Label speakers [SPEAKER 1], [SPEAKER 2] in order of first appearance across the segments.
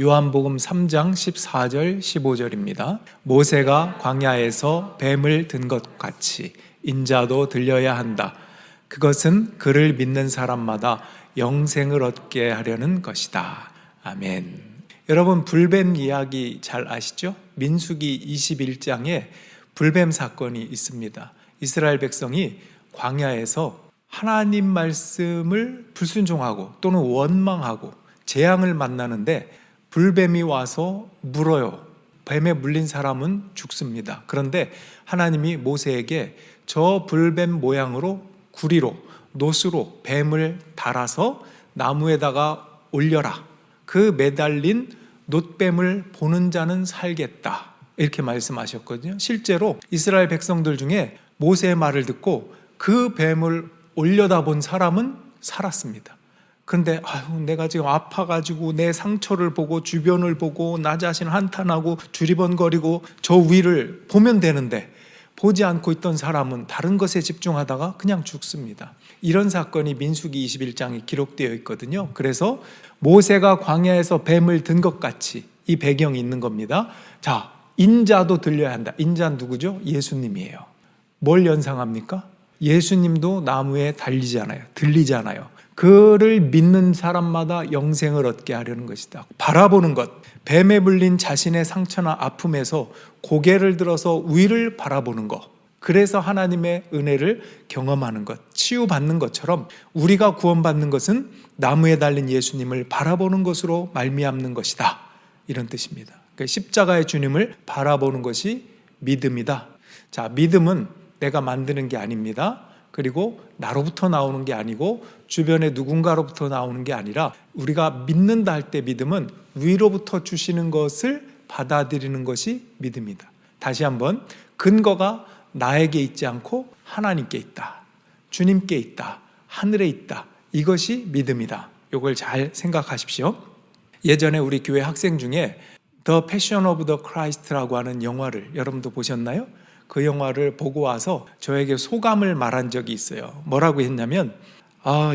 [SPEAKER 1] 요한복음 3장 14절 15절입니다. 모세가 광야에서 뱀을 든 것 같이 인자도 들려야 한다. 그것은 그를 믿는 사람마다 영생을 얻게 하려는 것이다. 아멘. 여러분, 불뱀 이야기 잘 아시죠? 민수기 21장에 불뱀 사건이 있습니다. 이스라엘 백성이 광야에서 하나님 말씀을 불순종하고 또는 원망하고 재앙을 만나는데 불뱀이 와서 물어요. 뱀에 물린 사람은 죽습니다. 그런데 하나님이 모세에게 저 불뱀 모양으로 구리로 노스로 뱀을 달아서 나무에다가 올려라. 그 매달린 놋뱀을 보는 자는 살겠다. 이렇게 말씀하셨거든요. 실제로 이스라엘 백성들 중에 모세의 말을 듣고 그 뱀을 올려다본 사람은 살았습니다. 그런데 내가 지금 아파가지고 내 상처를 보고 주변을 보고 나 자신 한탄하고 두리번거리고 저 위를 보면 되는데 보지 않고 있던 사람은 다른 것에 집중하다가 그냥 죽습니다. 이런 사건이 민수기 21장에 기록되어 있거든요. 그래서 모세가 광야에서 뱀을 든 것 같이 이 배경이 있는 겁니다. 자, 인자도 들려야 한다. 인자는 누구죠? 예수님이에요. 뭘 연상합니까? 예수님도 나무에 달리잖아요. 들리잖아요. 그를 믿는 사람마다 영생을 얻게 하려는 것이다. 바라보는 것, 뱀에 물린 자신의 상처나 아픔에서 고개를 들어서 위를 바라보는 것, 그래서 하나님의 은혜를 경험하는 것, 치유받는 것처럼 우리가 구원받는 것은 나무에 달린 예수님을 바라보는 것으로 말미암는 것이다. 이런 뜻입니다. 그러니까 십자가의 주님을 바라보는 것이 믿음이다. 자, 믿음은 내가 만드는 게 아닙니다. 그리고 나로부터 나오는 게 아니고 주변의 누군가로부터 나오는 게 아니라 우리가 믿는다 할 때 믿음은 위로부터 주시는 것을 받아들이는 것이 믿음이다. 다시 한번, 근거가 나에게 있지 않고 하나님께 있다. 주님께 있다. 하늘에 있다. 이것이 믿음이다. 이걸 잘 생각하십시오. 예전에 우리 교회 학생 중에 The Passion of the Christ라고 하는 영화를 여러분도 보셨나요? 그 영화를 보고 와서 저에게 소감을 말한 적이 있어요. 뭐라고 했냐면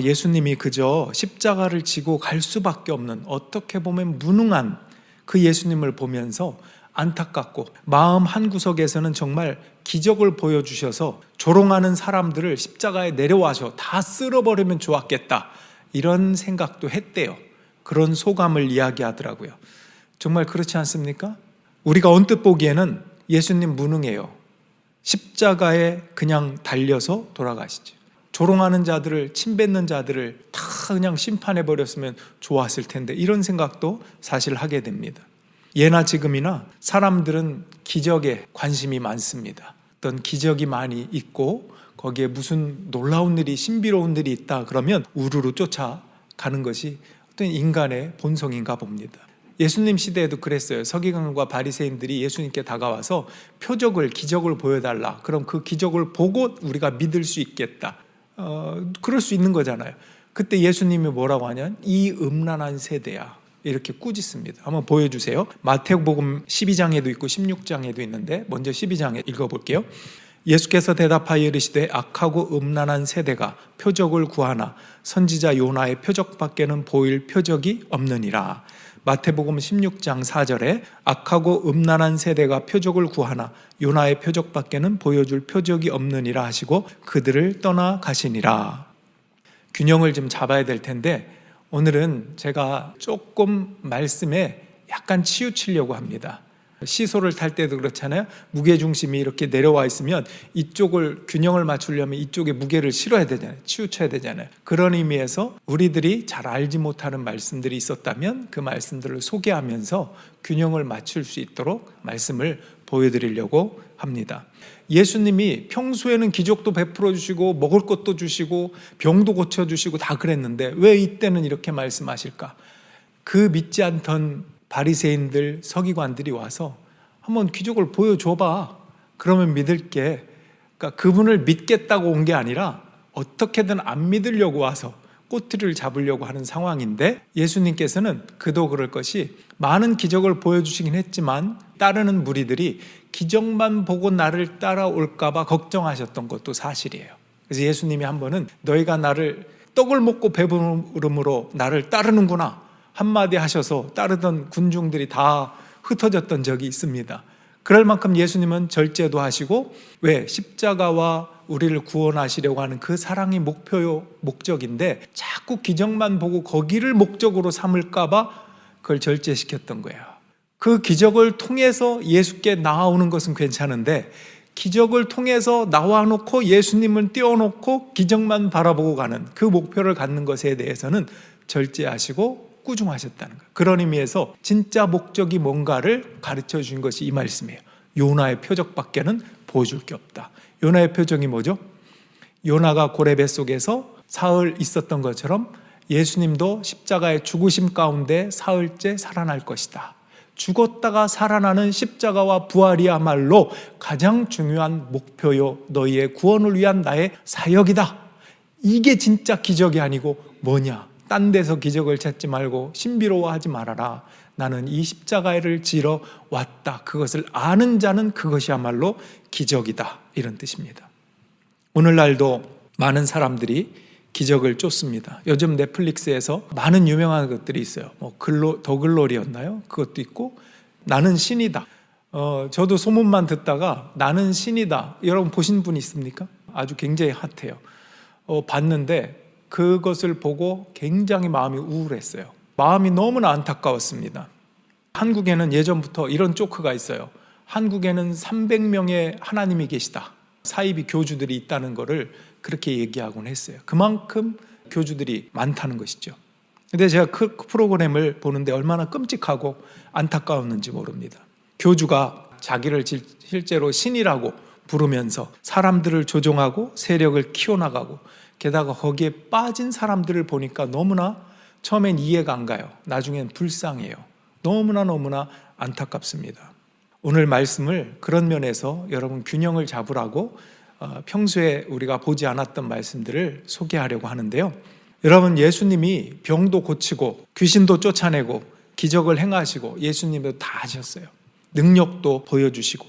[SPEAKER 1] 예수님이 그저 십자가를 지고 갈 수밖에 없는 어떻게 보면 무능한 그 예수님을 보면서 안타깝고 마음 한구석에서는 정말 기적을 보여주셔서 조롱하는 사람들을 십자가에 내려와서 다 쓸어버리면 좋았겠다. 이런 생각도 했대요. 그런 소감을 이야기하더라고요. 정말 그렇지 않습니까? 우리가 언뜻 보기에는 예수님 무능해요. 십자가에 그냥 달려서 돌아가시죠. 조롱하는 자들을, 침뱉는 자들을 다 그냥 심판해버렸으면 좋았을 텐데 이런 생각도 사실 하게 됩니다. 예나 지금이나 사람들은 기적에 관심이 많습니다. 어떤 기적이 많이 있고 거기에 무슨 놀라운 일이, 신비로운 일이 있다 그러면 우르르 쫓아가는 것이 어떤 인간의 본성인가 봅니다. 예수님 시대에도 그랬어요. 서기관과 바리새인들이 예수님께 다가와서 표적을, 기적을 보여달라. 그럼 그 기적을 보고 우리가 믿을 수 있겠다. 그럴 수 있는 거잖아요. 그때 예수님이 뭐라고 하냐면 이 음란한 세대야. 이렇게 꾸짖습니다. 한번 보여주세요. 마태복음 12장에도 있고 16장에도 있는데 먼저 12장에 읽어볼게요. 예수께서 대답하여 이르시되 악하고 음란한 세대가 표적을 구하나 선지자 요나의 표적밖에는 보일 표적이 없느니라. 마태복음 16장 4절에 악하고 음란한 세대가 표적을 구하나 요나의 표적밖에는 보여줄 표적이 없느니라 하시고 그들을 떠나가시니라. 균형을 좀 잡아야 될 텐데 오늘은 제가 조금 말씀에 약간 치우치려고 합니다. 시소를 탈 때도 그렇잖아요. 무게중심이 이렇게 내려와 있으면 이쪽을 균형을 맞추려면 이쪽에 무게를 실어야 되잖아요. 치우쳐야 되잖아요. 그런 의미에서 우리들이 잘 알지 못하는 말씀들이 있었다면 그 말씀들을 소개하면서 균형을 맞출 수 있도록 말씀을 보여드리려고 합니다. 예수님이 평소에는 기적도 베풀어 주시고 먹을 것도 주시고 병도 고쳐주시고 다 그랬는데 왜 이때는 이렇게 말씀하실까? 그 믿지 않던 바리새인들, 서기관들이 와서 한번 기적을 보여줘봐. 그러면 믿을게. 그러니까 그분을 믿겠다고 온 게 아니라 어떻게든 안 믿으려고 와서 꼬투리를 잡으려고 하는 상황인데 예수님께서는 그도 그럴 것이 많은 기적을 보여주시긴 했지만 따르는 무리들이 기적만 보고 나를 따라올까 봐 걱정하셨던 것도 사실이에요. 그래서 예수님이 한 번은 너희가 나를 떡을 먹고 배부름으로 나를 따르는구나 한마디 하셔서 따르던 군중들이 다 흩어졌던 적이 있습니다. 그럴 만큼 예수님은 절제도 하시고, 왜? 십자가와 우리를 구원하시려고 하는 그 사랑이 목적인데 자꾸 기적만 보고 거기를 목적으로 삼을까 봐 그걸 절제시켰던 거예요. 그 기적을 통해서 예수께 나아오는 것은 괜찮은데, 기적을 통해서 나와놓고 예수님을 띄워놓고 기적만 바라보고 가는 그 목표를 갖는 것에 대해서는 절제하시고 꾸중하셨다는 거예요. 그런 의미에서 진짜 목적이 뭔가를 가르쳐 준 것이 이 말씀이에요. 요나의 표적밖에는 보여줄 게 없다. 요나의 표적이 뭐죠? 요나가 고래 뱃속에서 사흘 있었던 것처럼 예수님도 십자가의 죽으심 가운데 사흘째 살아날 것이다. 죽었다가 살아나는 십자가와 부활이야말로 가장 중요한 목표요, 너희의 구원을 위한 나의 사역이다. 이게 진짜 기적이 아니고 뭐냐? 딴 데서 기적을 찾지 말고 신비로워하지 말아라. 나는 이 십자가를 지러 왔다. 그것을 아는 자는 그것이야말로 기적이다. 이런 뜻입니다. 오늘날도 많은 사람들이 기적을 쫓습니다. 요즘 넷플릭스에서 많은 유명한 것들이 있어요. 더 글로리였나요? 그것도 있고, 나는 신이다. 저도 소문만 듣다가 나는 신이다. 여러분 보신 분 있습니까? 아주 굉장히 핫해요. 봤는데 그것을 보고 굉장히 마음이 우울했어요. 마음이 너무나 안타까웠습니다. 한국에는 예전부터 이런 조크가 있어요. 한국에는 300명의 하나님이 계시다. 사이비 교주들이 있다는 것을 그렇게 얘기하곤 했어요. 그만큼 교주들이 많다는 것이죠. 근데 제가 그 프로그램을 보는데 얼마나 끔찍하고 안타까웠는지 모릅니다. 교주가 자기를 실제로 신이라고 부르면서 사람들을 조종하고 세력을 키워나가고, 게다가 거기에 빠진 사람들을 보니까 너무나 처음엔 이해가 안 가요. 나중엔 불쌍해요. 너무나 안타깝습니다. 오늘 말씀을 그런 면에서 여러분 균형을 잡으라고 평소에 우리가 보지 않았던 말씀들을 소개하려고 하는데요. 여러분, 예수님이 병도 고치고 귀신도 쫓아내고 기적을 행하시고 예수님도 다 하셨어요. 능력도 보여주시고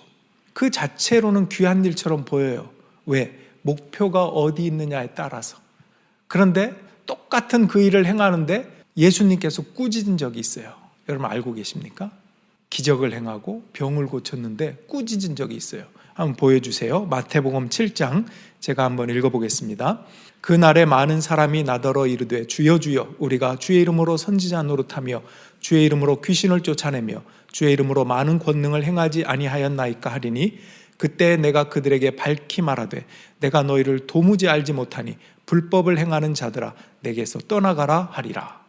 [SPEAKER 1] 그 자체로는 귀한 일처럼 보여요. 왜? 목표가 어디 있느냐에 따라서. 그런데 똑같은 그 일을 행하는데 예수님께서 꾸짖은 적이 있어요. 여러분 알고 계십니까? 기적을 행하고 병을 고쳤는데 꾸짖은 적이 있어요. 한번 보여주세요. 마태복음 7장 제가 한번 읽어보겠습니다. 그날에 많은 사람이 나더러 이르되 주여 주여 우리가 주의 이름으로 선지자 노릇하며 주의 이름으로 귀신을 쫓아내며 주의 이름으로 많은 권능을 행하지 아니하였나이까 하리니 그때 내가 그들에게 밝히 말하되 내가 너희를 도무지 알지 못하니 불법을 행하는 자들아 내게서 떠나가라 하리라.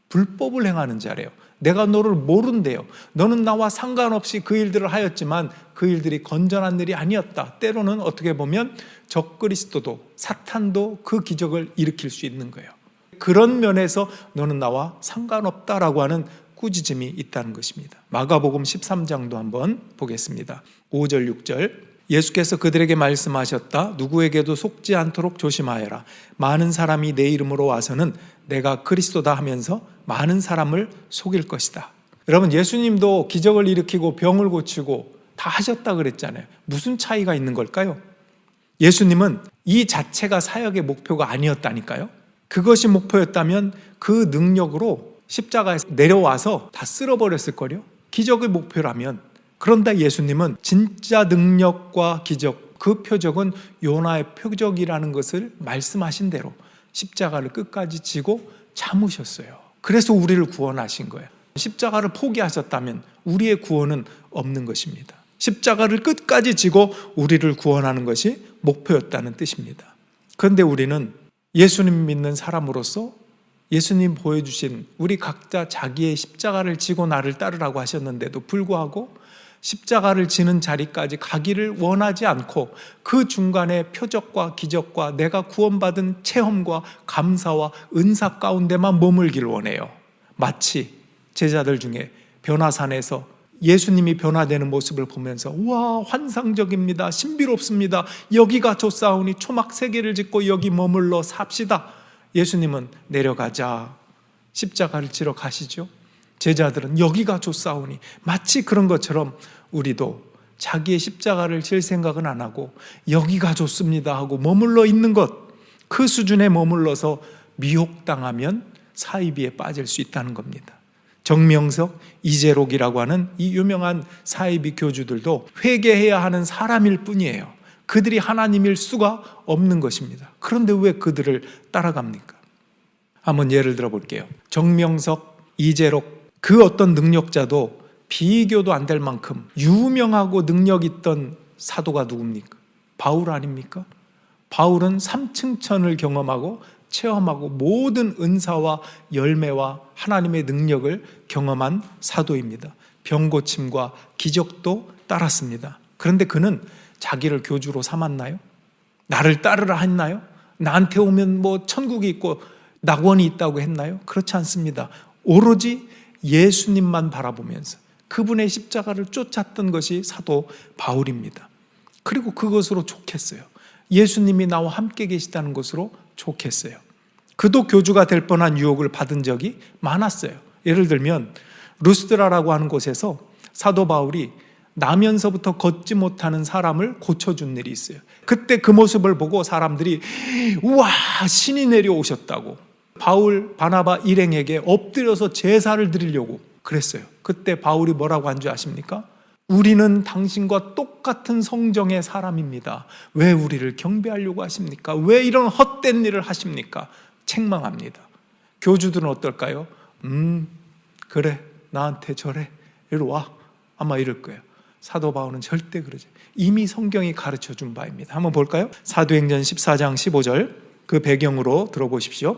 [SPEAKER 1] 불법을 행하는 자래요. 내가 너를 모른대요. 너는 나와 상관없이 그 일들을 하였지만 그 일들이 건전한 일이 아니었다. 때로는 어떻게 보면 적그리스도도 사탄도 그 기적을 일으킬 수 있는 거예요. 그런 면에서 너는 나와 상관없다라고 하는 꾸짖음이 있다는 것입니다. 마가복음 13장도 한번 보겠습니다. 5절 6절 예수께서 그들에게 말씀하셨다. 누구에게도 속지 않도록 조심하여라. 많은 사람이 내 이름으로 와서는 내가 그리스도다 하면서 많은 사람을 속일 것이다. 여러분, 예수님도 기적을 일으키고 병을 고치고 다 하셨다 그랬잖아요. 무슨 차이가 있는 걸까요? 예수님은 이 자체가 사역의 목표가 아니었다니까요. 그것이 목표였다면 그 능력으로 십자가에서 내려와서 다 쓸어버렸을 거요. 기적의 목표라면. 그런데 예수님은 진짜 능력과 기적, 그 표적은 요나의 표적이라는 것을 말씀하신 대로 십자가를 끝까지 지고 참으셨어요. 그래서 우리를 구원하신 거예요. 십자가를 포기하셨다면 우리의 구원은 없는 것입니다. 십자가를 끝까지 지고 우리를 구원하는 것이 목표였다는 뜻입니다. 그런데 우리는 예수님 믿는 사람으로서 예수님 보여주신 우리 각자 자기의 십자가를 지고 나를 따르라고 하셨는데도 불구하고 십자가를 지는 자리까지 가기를 원하지 않고 그 중간에 표적과 기적과 내가 구원받은 체험과 감사와 은사 가운데만 머물기를 원해요. 마치 제자들 중에 변화산에서 예수님이 변화되는 모습을 보면서 와 환상적입니다. 신비롭습니다. 여기가 좋사오니 초막 3개를 짓고 여기 머물러 삽시다. 예수님은 내려가자 십자가를 지러 가시죠. 제자들은 여기가 좋사오니 마치 그런 것처럼 우리도 자기의 십자가를 질 생각은 안 하고 여기가 좋습니다 하고 머물러 있는 것, 그 수준에 머물러서 미혹당하면 사이비에 빠질 수 있다는 겁니다. 정명석, 이재록이라고 하는 이 유명한 사이비 교주들도 회개해야 하는 사람일 뿐이에요. 그들이 하나님일 수가 없는 것입니다. 그런데 왜 그들을 따라갑니까? 한번 예를 들어 볼게요. 정명석, 이재록, 그 어떤 능력자도 비교도 안 될 만큼 유명하고 능력 있던 사도가 누굽니까? 바울 아닙니까? 바울은 삼층천을 경험하고 체험하고 모든 은사와 열매와 하나님의 능력을 경험한 사도입니다. 병고침과 기적도 따랐습니다. 그런데 그는 자기를 교주로 삼았나요? 나를 따르라 했나요? 나한테 오면 뭐 천국이 있고 낙원이 있다고 했나요? 그렇지 않습니다. 오로지 예수님만 바라보면서 그분의 십자가를 쫓았던 것이 사도 바울입니다. 그리고 그것으로 족했어요. 예수님이 나와 함께 계시다는 것으로 족했어요. 그도 교주가 될 뻔한 유혹을 받은 적이 많았어요. 예를 들면 루스드라라고 하는 곳에서 사도 바울이 나면서부터 걷지 못하는 사람을 고쳐준 일이 있어요. 그때 그 모습을 보고 사람들이 우와, 신이 내려오셨다고 바울, 바나바 일행에게 엎드려서 제사를 드리려고 그랬어요. 그때 바울이 뭐라고 한 줄 아십니까? 우리는 당신과 똑같은 성정의 사람입니다. 왜 우리를 경배하려고 하십니까? 왜 이런 헛된 일을 하십니까? 책망합니다. 교주들은 어떨까요? 그래, 나한테 저래, 이리 와, 아마 이럴 거예요. 사도 바울은 절대 그러죠. 이미 성경이 가르쳐준 바입니다. 한번 볼까요? 사도행전 14장 15절 그 배경으로 들어보십시오.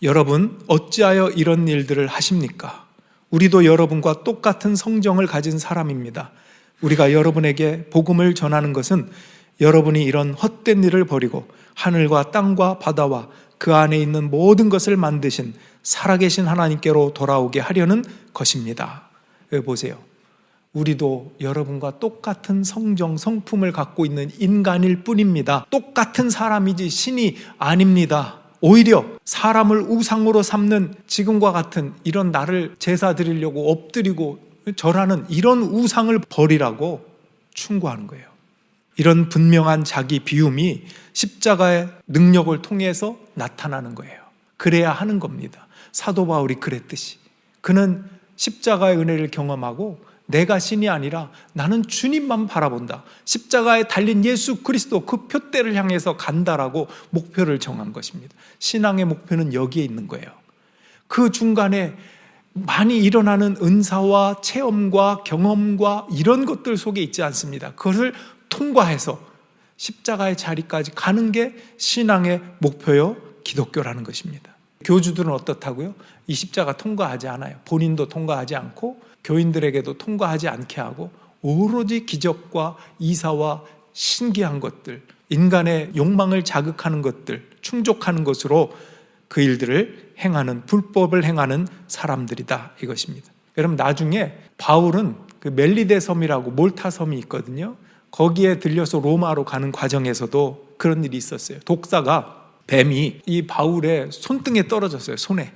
[SPEAKER 1] 여러분 어찌하여 이런 일들을 하십니까? 우리도 여러분과 똑같은 성정을 가진 사람입니다. 우리가 여러분에게 복음을 전하는 것은 여러분이 이런 헛된 일을 버리고 하늘과 땅과 바다와 그 안에 있는 모든 것을 만드신 살아계신 하나님께로 돌아오게 하려는 것입니다. 여기 보세요. 우리도 여러분과 똑같은 성정, 성품을 갖고 있는 인간일 뿐입니다. 똑같은 사람이지 신이 아닙니다. 오히려 사람을 우상으로 삼는 지금과 같은 이런 나를 제사 드리려고 엎드리고 절하는 이런 우상을 버리라고 충고하는 거예요. 이런 분명한 자기 비움이 십자가의 능력을 통해서 나타나는 거예요. 그래야 하는 겁니다. 사도 바울이 그랬듯이 그는 십자가의 은혜를 경험하고 내가 신이 아니라 나는 주님만 바라본다. 십자가에 달린 예수 그리스도 그 표대를 향해서 간다라고 목표를 정한 것입니다. 신앙의 목표는 여기에 있는 거예요. 그 중간에 많이 일어나는 은사와 체험과 경험과 이런 것들 속에 있지 않습니다. 그것을 통과해서 십자가의 자리까지 가는 게 신앙의 목표요 기독교라는 것입니다. 교주들은 어떻다고요? 이 십자가 통과하지 않아요. 본인도 통과하지 않고 교인들에게도 통과하지 않게 하고 오로지 기적과 이사와 신기한 것들, 인간의 욕망을 자극하는 것들, 충족하는 것으로 그 일들을 행하는, 불법을 행하는 사람들이다 이것입니다. 여러분 나중에 바울은 그 멜리데 섬이라고 몰타 섬이 있거든요. 거기에 들려서 로마로 가는 과정에서도 그런 일이 있었어요. 독사가 뱀이 이 바울의 손등에 떨어졌어요. 손에.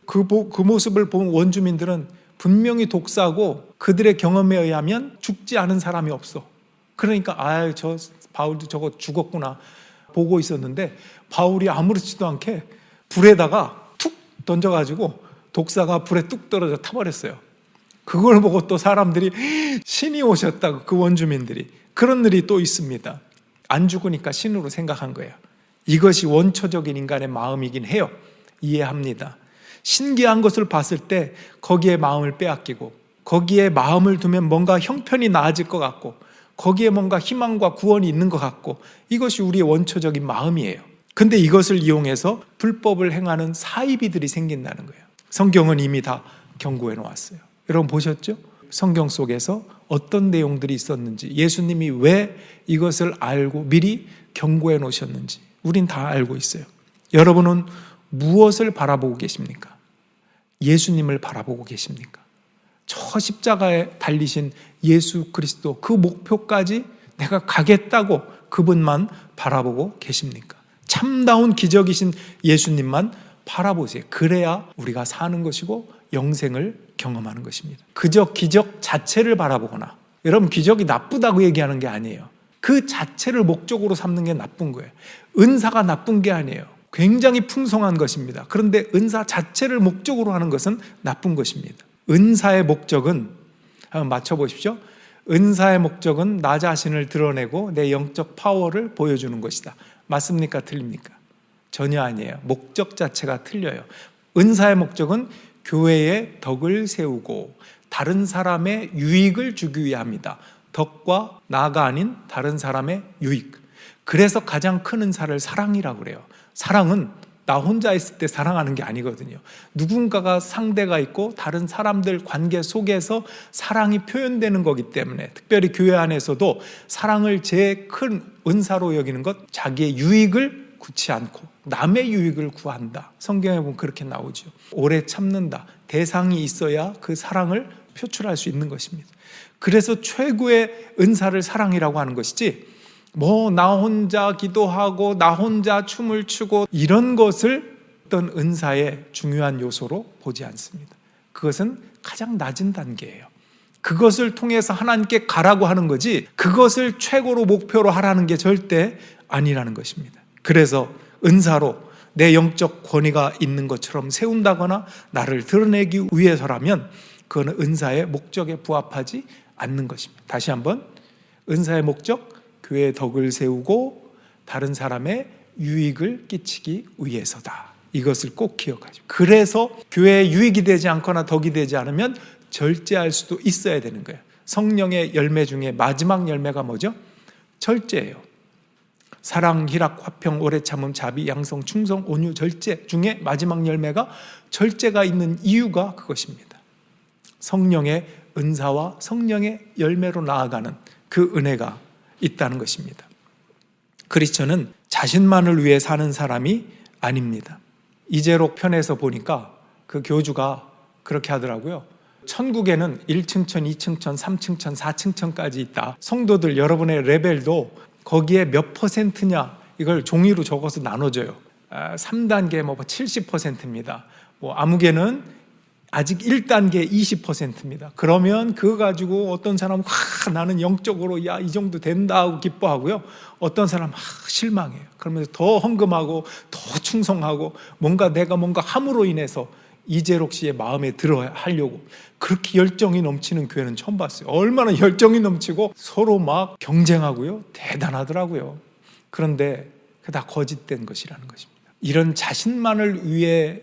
[SPEAKER 1] 그 모습을 본 원주민들은 분명히 독사고 그들의 경험에 의하면 죽지 않은 사람이 없어. 그러니까 저 바울도 저거 죽었구나 보고 있었는데 바울이 아무렇지도 않게 불에다가 툭 던져가지고 독사가 불에 뚝 떨어져 타버렸어요. 그걸 보고 또 사람들이 신이 오셨다고 그 원주민들이 그런 일이 또 있습니다. 안 죽으니까 신으로 생각한 거예요. 이것이 원초적인 인간의 마음이긴 해요. 이해합니다. 신기한 것을 봤을 때 거기에 마음을 빼앗기고 거기에 마음을 두면 뭔가 형편이 나아질 것 같고 거기에 뭔가 희망과 구원이 있는 것 같고 이것이 우리의 원초적인 마음이에요. 근데 이것을 이용해서 불법을 행하는 사이비들이 생긴다는 거예요. 성경은 이미 다 경고해 놓았어요. 여러분 보셨죠? 성경 속에서 어떤 내용들이 있었는지 예수님이 왜 이것을 알고 미리 경고해 놓으셨는지 우린 다 알고 있어요. 여러분은 무엇을 바라보고 계십니까? 예수님을 바라보고 계십니까? 저 십자가에 달리신 예수 그리스도 그 목표까지 내가 가겠다고 그분만 바라보고 계십니까? 참다운 기적이신 예수님만 바라보세요. 그래야 우리가 사는 것이고 영생을 경험하는 것입니다. 그저 기적 자체를 바라보거나 여러분 기적이 나쁘다고 얘기하는 게 아니에요. 그 자체를 목적으로 삼는 게 나쁜 거예요. 은사가 나쁜 게 아니에요. 굉장히 풍성한 것입니다. 그런데 은사 자체를 목적으로 하는 것은 나쁜 것입니다. 은사의 목적은, 한번 맞춰보십시오. 은사의 목적은 나 자신을 드러내고 내 영적 파워를 보여주는 것이다. 맞습니까? 틀립니까? 전혀 아니에요. 목적 자체가 틀려요. 은사의 목적은 교회의 덕을 세우고 다른 사람의 유익을 주기 위함이다. 덕과 나가 아닌 다른 사람의 유익. 그래서 가장 큰 은사를 사랑이라고 그래요. 사랑은 나 혼자 있을 때 사랑하는 게 아니거든요. 누군가가 상대가 있고 다른 사람들 관계 속에서 사랑이 표현되는 거기 때문에, 특별히 교회 안에서도 사랑을 제일 큰 은사로 여기는 것, 자기의 유익을 구치 않고 남의 유익을 구한다. 성경에 보면 그렇게 나오죠. 오래 참는다. 대상이 있어야 그 사랑을 표출할 수 있는 것입니다. 그래서 최고의 은사를 사랑이라고 하는 것이지, 나 혼자 기도하고 나 혼자 춤을 추고 이런 것을 어떤 은사의 중요한 요소로 보지 않습니다. 그것은 가장 낮은 단계예요. 그것을 통해서 하나님께 가라고 하는 거지, 그것을 최고로 목표로 하라는 게 절대 아니라는 것입니다. 그래서 은사로 내 영적 권위가 있는 것처럼 세운다거나 나를 드러내기 위해서라면 그거는 은사의 목적에 부합하지 않는 것입니다. 다시 한번, 은사의 목적, 교회의 덕을 세우고 다른 사람의 유익을 끼치기 위해서다. 이것을 꼭 기억하십시오. 그래서 교회에 유익이 되지 않거나 덕이 되지 않으면 절제할 수도 있어야 되는 거예요. 성령의 열매 중에 마지막 열매가 뭐죠? 절제예요. 사랑, 희락, 화평, 오래 참음, 자비, 양성, 충성, 온유, 절제 중에 마지막 열매가 절제가 있는 이유가 그것입니다. 성령의 은사와 성령의 열매로 나아가는 그 은혜가 있다는 것입니다. 크리스천은 자신만을 위해 사는 사람이 아닙니다. 이재록 편에서 보니까 그 교주가 그렇게 하더라고요. 천국에는 1층천, 2층천, 3층천, 4층천까지 있다. 성도들 여러분의 레벨도 거기에 몇 퍼센트냐, 이걸 종이로 적어서 나눠줘요. 3단계 70%입니다. 아무개는 아직 1단계 20%입니다. 그러면 그거 가지고 어떤 사람은 나는 영적으로 이 정도 된다 하고 기뻐하고요. 어떤 사람은 실망해요. 그러면서 더 헌금하고 더 충성하고 내가 뭔가 함으로 인해서 이재록 씨의 마음에 들어 하려고 그렇게 열정이 넘치는 교회는 처음 봤어요. 얼마나 열정이 넘치고 서로 막 경쟁하고요. 대단하더라고요. 그런데 그게 다 거짓된 것이라는 것입니다. 이런 자신만을 위해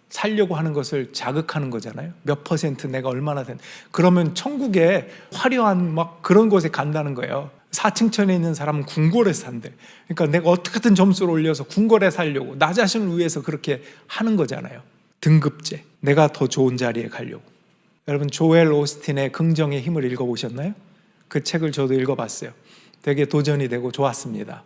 [SPEAKER 1] 살려고 하는 것을 자극하는 거잖아요. 몇 퍼센트 내가 얼마나 그러면 천국에 화려한 그런 곳에 간다는 거예요. 4층천에 있는 사람은 궁궐에 산대. 그러니까 내가 어떻게든 점수를 올려서 궁궐에 살려고 나 자신을 위해서 그렇게 하는 거잖아요. 등급제. 내가 더 좋은 자리에 가려고. 여러분, 조엘 오스틴의 긍정의 힘을 읽어보셨나요? 그 책을 저도 읽어봤어요. 되게 도전이 되고 좋았습니다.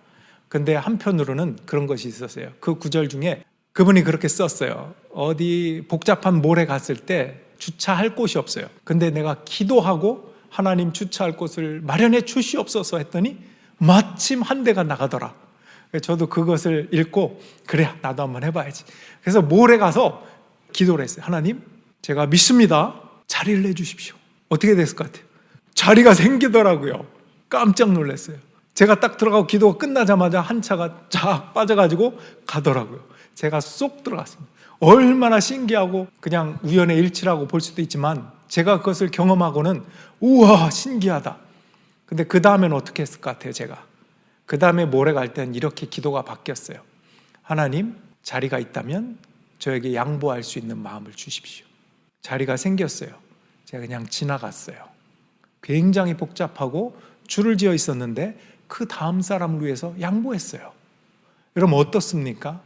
[SPEAKER 1] 근데 한편으로는 그런 것이 있었어요. 그 구절 중에 그분이 그렇게 썼어요. 어디 복잡한 몰에 갔을 때 주차할 곳이 없어요. 근데 내가 기도하고 하나님 주차할 곳을 마련해 주시옵소서 했더니 마침 한 대가 나가더라. 저도 그것을 읽고 그래, 나도 한번 해봐야지. 그래서 몰에 가서 기도를 했어요. 하나님, 제가 믿습니다. 자리를 내주십시오. 어떻게 됐을 것 같아요? 자리가 생기더라고요. 깜짝 놀랐어요. 제가 딱 들어가고 기도가 끝나자마자 한 차가 쫙 빠져가지고 가더라고요. 제가 쏙 들어갔습니다. 얼마나 신기하고 그냥 우연의 일치라고 볼 수도 있지만 제가 그것을 경험하고는 우와, 신기하다. 근데 그 다음에는 어떻게 했을 것 같아요? 제가 그 다음에 모레 갈 때는 이렇게 기도가 바뀌었어요. 하나님, 자리가 있다면 저에게 양보할 수 있는 마음을 주십시오. 자리가 생겼어요. 제가 그냥 지나갔어요. 굉장히 복잡하고 줄을 지어 있었는데 그 다음 사람을 위해서 양보했어요. 여러분, 어떻습니까?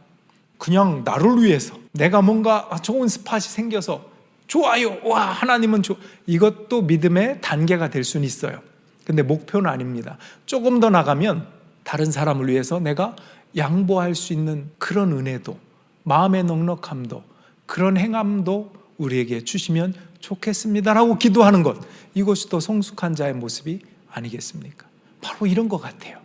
[SPEAKER 1] 그냥 나를 위해서 내가 뭔가 좋은 스팟이 생겨서 좋아요, 와, 하나님은 이것도 믿음의 단계가 될 수는 있어요. 근데 목표는 아닙니다. 조금 더 나가면 다른 사람을 위해서 내가 양보할 수 있는 그런 은혜도, 마음의 넉넉함도, 그런 행함도 우리에게 주시면 좋겠습니다라고 기도하는 것, 이것이 더 성숙한 자의 모습이 아니겠습니까? 바로 이런 것 같아요.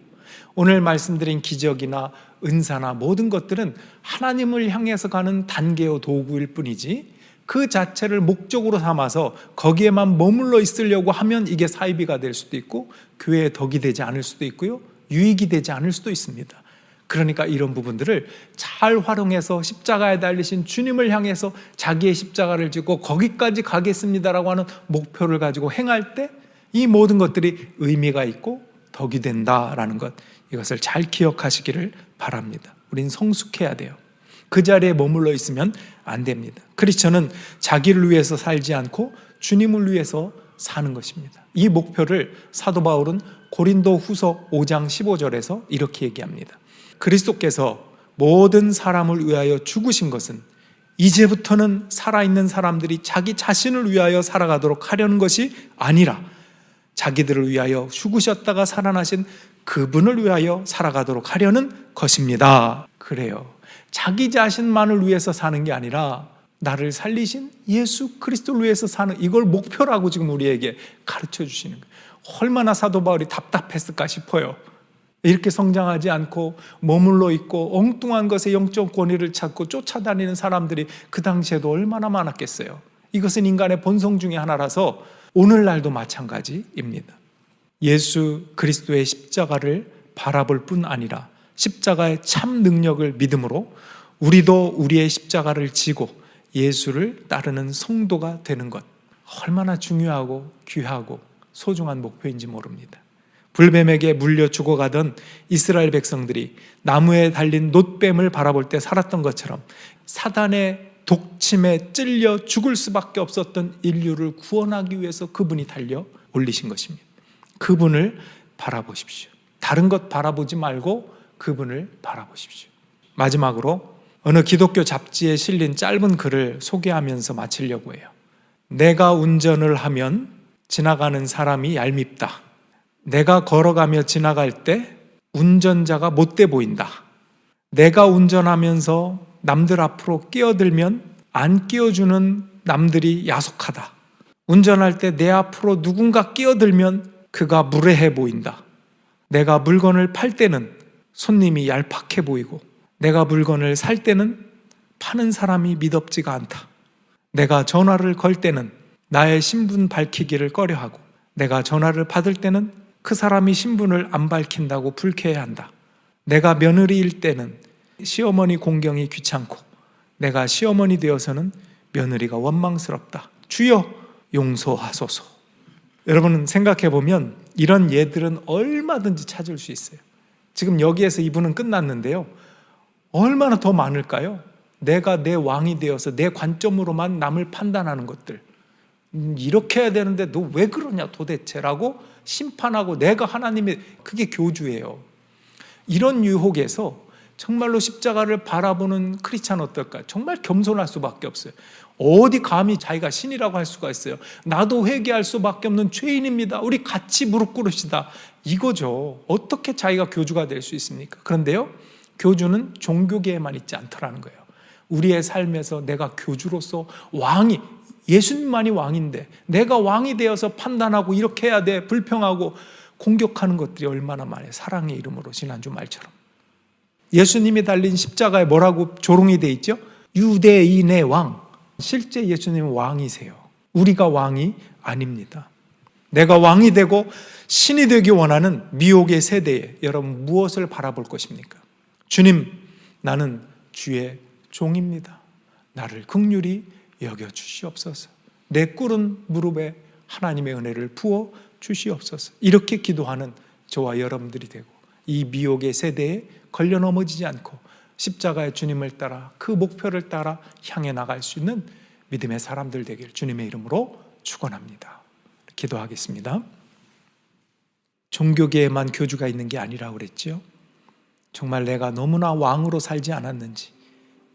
[SPEAKER 1] 오늘 말씀드린 기적이나 은사나 모든 것들은 하나님을 향해서 가는 단계요 도구일 뿐이지 그 자체를 목적으로 삼아서 거기에만 머물러 있으려고 하면 이게 사이비가 될 수도 있고 교회의 덕이 되지 않을 수도 있고요, 유익이 되지 않을 수도 있습니다. 그러니까 이런 부분들을 잘 활용해서 십자가에 달리신 주님을 향해서 자기의 십자가를 지고 거기까지 가겠습니다라고 하는 목표를 가지고 행할 때 이 모든 것들이 의미가 있고 덕이 된다라는 것, 이것을 잘 기억하시기를 바랍니다. 우린 성숙해야 돼요. 그 자리에 머물러 있으면 안 됩니다. 크리스천은 자기를 위해서 살지 않고 주님을 위해서 사는 것입니다. 이 목표를 사도 바울은 고린도 후서 5장 15절에서 이렇게 얘기합니다. 그리스도께서 모든 사람을 위하여 죽으신 것은 이제부터는 살아있는 사람들이 자기 자신을 위하여 살아가도록 하려는 것이 아니라 자기들을 위하여 죽으셨다가 살아나신 그분을 위하여 살아가도록 하려는 것입니다. 그래요. 자기 자신만을 위해서 사는 게 아니라 나를 살리신 예수 그리스도를 위해서 사는, 이걸 목표라고 지금 우리에게 가르쳐 주시는 거예요. 얼마나 사도 바울이 답답했을까 싶어요. 이렇게 성장하지 않고 머물러 있고 엉뚱한 것에 영적 권위를 찾고 쫓아다니는 사람들이 그 당시에도 얼마나 많았겠어요. 이것은 인간의 본성 중에 하나라서 오늘날도 마찬가지입니다. 예수 그리스도의 십자가를 바라볼 뿐 아니라 십자가의 참 능력을 믿음으로 우리도 우리의 십자가를 지고 예수를 따르는 성도가 되는 것, 얼마나 중요하고 귀하고 소중한 목표인지 모릅니다. 불뱀에게 물려 죽어가던 이스라엘 백성들이 나무에 달린 놋뱀을 바라볼 때 살았던 것처럼 사단의 독침에 찔려 죽을 수밖에 없었던 인류를 구원하기 위해서 그분이 달려 올리신 것입니다. 그분을 바라보십시오. 다른 것 바라보지 말고 그분을 바라보십시오. 마지막으로 어느 기독교 잡지에 실린 짧은 글을 소개하면서 마치려고 해요. 내가 운전을 하면 지나가는 사람이 얄밉다. 내가 걸어가며 지나갈 때 운전자가 못돼 보인다. 내가 운전하면서 남들 앞으로 끼어들면 안 끼어주는 남들이 야속하다. 운전할 때 내 앞으로 누군가 끼어들면 그가 무례해 보인다. 내가 물건을 팔 때는 손님이 얄팍해 보이고 내가 물건을 살 때는 파는 사람이 미덥지가 않다. 내가 전화를 걸 때는 나의 신분 밝히기를 꺼려하고 내가 전화를 받을 때는 그 사람이 신분을 안 밝힌다고 불쾌해한다. 내가 며느리일 때는 시어머니 공경이 귀찮고 내가 시어머니 되어서는 며느리가 원망스럽다. 주여 용서하소서. 여러분 생각해 보면 이런 예들은 얼마든지 찾을 수 있어요. 지금 여기에서 이분은 끝났는데요. 얼마나 더 많을까요? 내가 내 왕이 되어서 내 관점으로만 남을 판단하는 것들. 이렇게 해야 되는데 너 왜 그러냐 도대체라고 심판하고 내가 하나님의, 그게 교주예요. 이런 유혹에서 정말로 십자가를 바라보는 크리스찬 어떨까? 정말 겸손할 수밖에 없어요. 어디 감히 자기가 신이라고 할 수가 있어요. 나도 회개할 수밖에 없는 죄인입니다. 우리 같이 무릎 꿇읍시다. 이거죠. 어떻게 자기가 교주가 될 수 있습니까? 그런데요, 교주는 종교계에만 있지 않더라는 거예요. 우리의 삶에서 내가 교주로서 왕이, 예수님만이 왕인데 내가 왕이 되어서 판단하고 이렇게 해야 돼, 불평하고 공격하는 것들이 얼마나 많아요. 사랑의 이름으로 지난주 말처럼. 예수님이 달린 십자가에 뭐라고 조롱이 돼 있죠? 유대인의 왕. 실제 예수님은 왕이세요. 우리가 왕이 아닙니다. 내가 왕이 되고 신이 되기 원하는 미혹의 세대에 여러분 무엇을 바라볼 것입니까? 주님, 나는 주의 종입니다. 나를 긍휼히 여겨 주시옵소서. 내 꿇은 무릎에 하나님의 은혜를 부어 주시옵소서. 이렇게 기도하는 저와 여러분들이 되고 이 미혹의 세대에 걸려 넘어지지 않고 십자가의 주님을 따라 그 목표를 따라 향해 나갈 수 있는 믿음의 사람들 되길 주님의 이름으로 축원합니다. 기도하겠습니다. 종교계에만 교주가 있는 게 아니라고 그랬죠. 정말 내가 너무나 왕으로 살지 않았는지,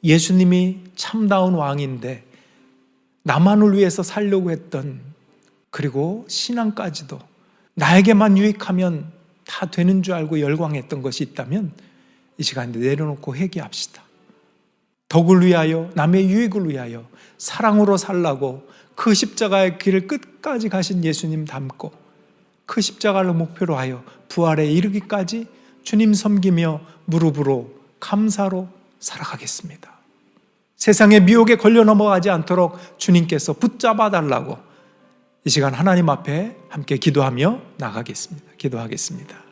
[SPEAKER 1] 예수님이 참다운 왕인데 나만을 위해서 살려고 했던, 그리고 신앙까지도 나에게만 유익하면 다 되는 줄 알고 열광했던 것이 있다면 이 시간에 내려놓고 회개합시다. 덕을 위하여, 남의 유익을 위하여 사랑으로 살라고 그 십자가의 길을 끝까지 가신 예수님 닮고 그 십자가를 목표로 하여 부활에 이르기까지 주님 섬기며 무릎으로 감사로 살아가겠습니다. 세상의 미혹에 걸려 넘어가지 않도록 주님께서 붙잡아 달라고 이 시간 하나님 앞에 함께 기도하며 나가겠습니다. 기도하겠습니다.